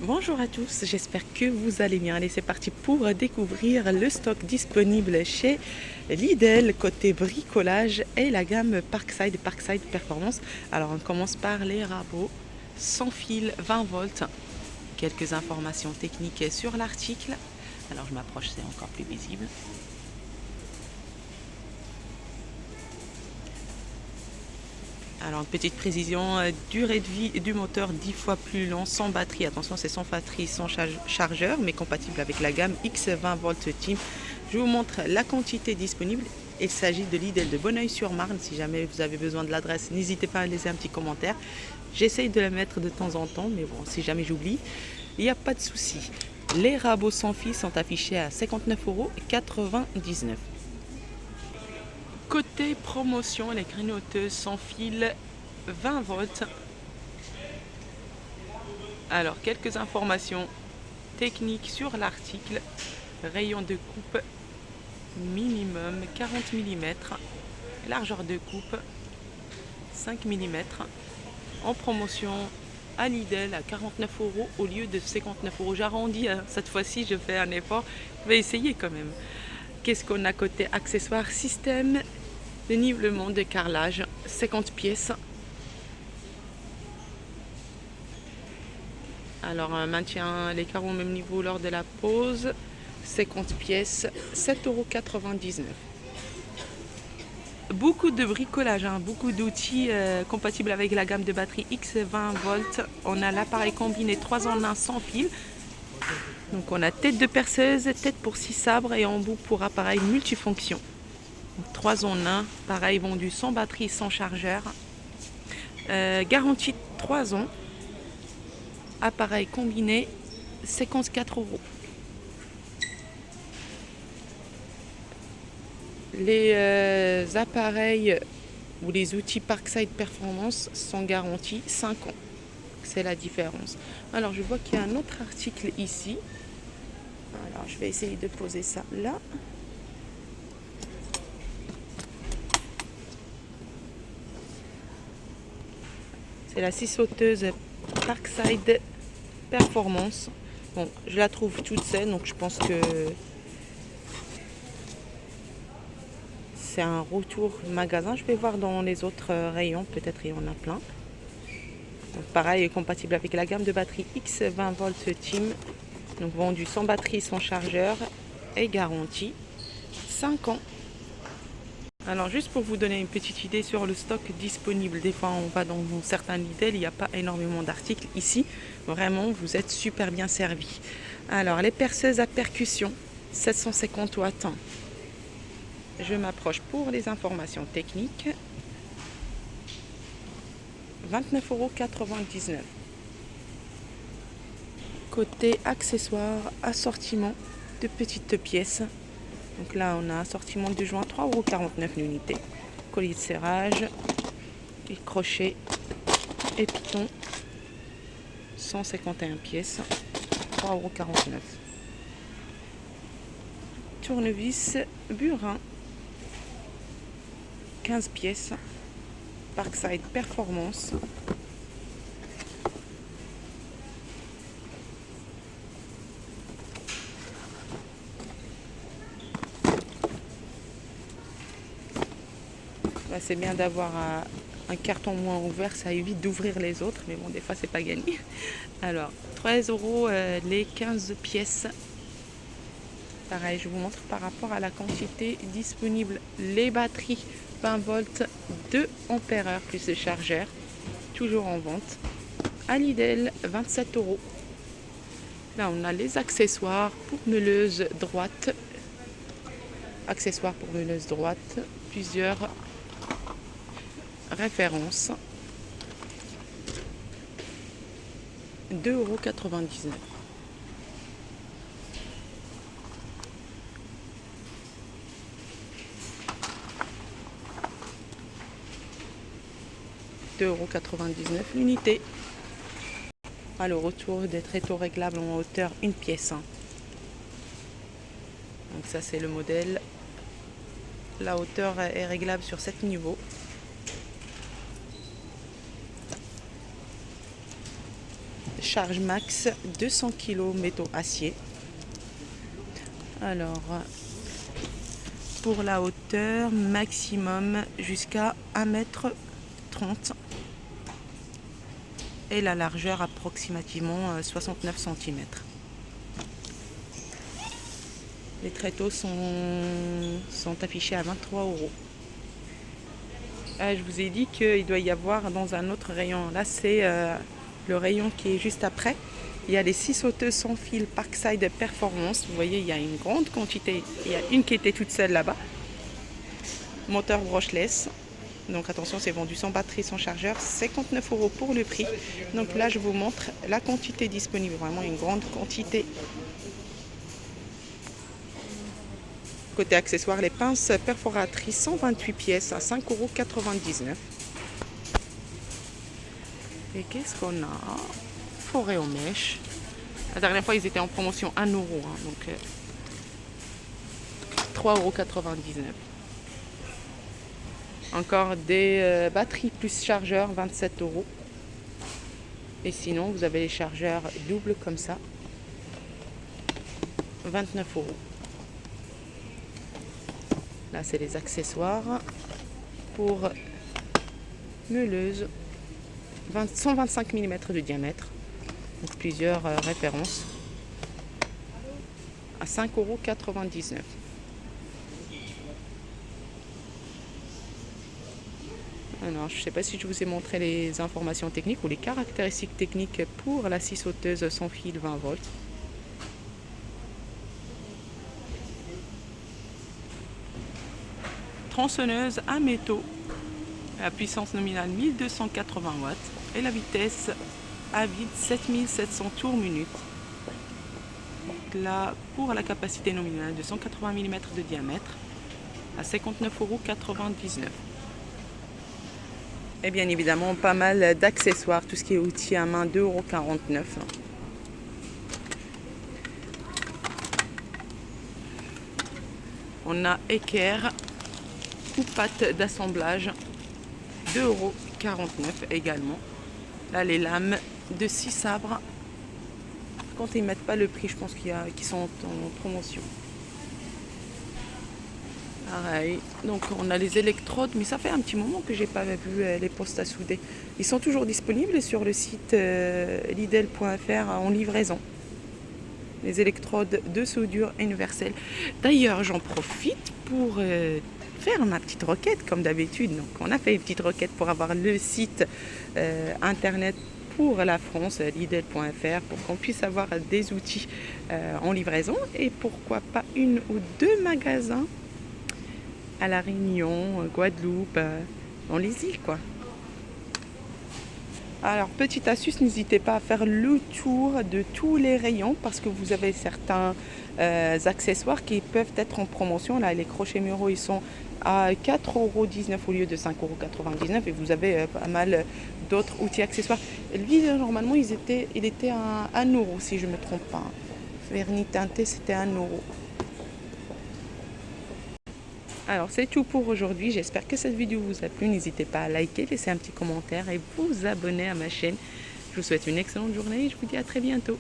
Bonjour à tous, j'espère que vous allez bien. Allez, c'est parti pour découvrir le stock disponible chez Lidl côté bricolage et la gamme Parkside Performance. Alors, on commence par les rabots sans fil 20 volts. Quelques informations techniques sur l'article. Alors, je m'approche, c'est encore plus visible. Alors, une petite précision, durée de vie du moteur 10 fois plus long, sans batterie. Attention, c'est sans batterie, sans chargeur, mais compatible avec la gamme X20 volts Team. Je vous montre la quantité disponible. Il s'agit de Lidl de Bonneuil-sur-Marne. Si jamais vous avez besoin de l'adresse, n'hésitez pas à laisser un petit commentaire. J'essaye de la mettre de temps en temps, mais bon, si jamais j'oublie, il n'y a pas de souci. Les rabots sans fil sont affichés à 59,99 €. Côté promotion, les grignoteuses sans fil 20 volts. Alors, quelques informations techniques sur l'article. Rayon de coupe minimum 40 mm. Largeur de coupe 5 mm. En promotion à Lidl à 49 € au lieu de 59 €. J'arrondis, hein. Cette fois-ci, je fais un effort. Je vais essayer quand même. Qu'est-ce qu'on a côté accessoires? Système de nivellement de carrelage, 50 pièces. Alors, maintient les carreaux au même niveau lors de la pose, 50 pièces, 7,99 €. Beaucoup de bricolage, hein, beaucoup d'outils compatibles avec la gamme de batterie X20 volts. On a l'appareil combiné 3 en 1 sans fil. Donc on a tête de perceuse, tête pour 6 sabres et embout pour appareil multifonction. Donc 3 en 1, pareil vendu sans batterie, sans chargeur. Garantie 3 ans. Appareil combiné, 54 €. Les appareils ou les outils Parkside Performance sont garantis 5 ans. C'est la différence. Alors, je vois qu'il y a un autre article ici. Alors, je vais essayer de poser ça là. C'est la scie sauteuse Parkside Performance. Bon, je la trouve toute seule, donc je pense que c'est un retour magasin. Je vais voir dans les autres rayons, peut-être il y en a plein. Donc pareil, compatible avec la gamme de batterie X20 volts Team. Donc vendu sans batterie, sans chargeur et garantie 5 ans. Alors juste pour vous donner une petite idée sur le stock disponible, des fois on va dans certains Lidl, il n'y a pas énormément d'articles. Ici, vraiment, vous êtes super bien servi. Alors les perceuses à percussion, 750 watts. Je m'approche pour les informations techniques. 29,99 €. Côté accessoires, assortiment de petites pièces. Donc là, on a assortiment de joints, 3,49 € l'unité. Collier de serrage, et crochet et piton, 151 pièces, 3,49 €. Tournevis burin, 15 pièces. Parkside Performance. Bah, c'est bien d'avoir un carton moins ouvert, ça évite d'ouvrir les autres, mais bon, des fois, c'est pas gagné. Alors, 13 € les 15 pièces. Pareil, je vous montre par rapport à la quantité disponible. Les batteries 20 volts, 2 ampères plus le chargeur, toujours en vente. À Lidl, 27 €. Là, on a les accessoires pour meuleuse droite. Accessoires pour meuleuse droite, plusieurs références. 2,99 €. l'unité. Alors, autour des tréteaux réglables en hauteur, une pièce. Donc ça, c'est le modèle. La hauteur est réglable sur 7 niveaux. charge max 200 kg métaux acier. Alors, pour la hauteur maximum jusqu'à 1,30 m et la largeur approximativement 69 cm. Les tréteaux sont affichés à 23 €. Je vous ai dit qu'il doit y avoir dans un autre rayon. Là, c'est le rayon qui est juste après. Il y a les 6 sauteuses sans fil Parkside Performance. Vous voyez, il y a une grande quantité. Il y a une qui était toute seule là-bas. Moteur brushless. Donc attention, c'est vendu sans batterie, sans chargeur. 59 € pour le prix. Donc là, je vous montre la quantité disponible. Vraiment une grande quantité. Côté accessoires, les pinces perforatrices 128 pièces à 5,99 €. Et qu'est-ce qu'on a? Forêt aux mèches. La dernière fois, ils étaient en promotion 1 €. Donc 3,99 €. Encore des batteries plus chargeurs, 27 €. Et sinon, vous avez les chargeurs doubles comme ça, 29 €. Là, c'est les accessoires pour meuleuse, 125 mm de diamètre. Donc plusieurs références à 5,99 €. Alors, je ne sais pas si je vous ai montré les informations techniques ou les caractéristiques techniques pour la scie sauteuse sans fil 20 volts. Tronçonneuse à métaux, la puissance nominale 1280 watts et la vitesse à vide 7700 tours minute. Donc là, pour la capacité nominale de 180 mm de diamètre à 59,99 €. Et bien évidemment, pas mal d'accessoires, tout ce qui est outils à main, 2,49 €. On a équerre ou pâte d'assemblage, 2,49 € également. Là, les lames de 6 sabres. Quand ils ne mettent pas le prix, je pense qu'ils sont en promotion. Pareil, donc on a les électrodes, mais ça fait un petit moment que j'ai pas vu les postes à souder. Ils sont toujours disponibles sur le site lidl.fr en livraison. Les électrodes de soudure universelle. D'ailleurs, j'en profite pour faire ma petite requête comme d'habitude. Donc on a fait une petite requête pour avoir le site internet pour la France, lidl.fr, pour qu'on puisse avoir des outils en livraison et pourquoi pas une ou deux magasins à La Réunion, Guadeloupe, dans les îles quoi. Alors petite astuce, n'hésitez pas à faire le tour de tous les rayons parce que vous avez certains accessoires qui peuvent être en promotion. Là les crochets muraux ils sont à 4,19 € au lieu de 5,99 € et vous avez pas mal d'autres outils accessoires. Lui normalement il était à 1 € si je ne me trompe pas. Vernis teinté c'était 1 €. Alors c'est tout pour aujourd'hui, j'espère que cette vidéo vous a plu, n'hésitez pas à liker, laisser un petit commentaire et vous abonner à ma chaîne. Je vous souhaite une excellente journée et je vous dis à très bientôt.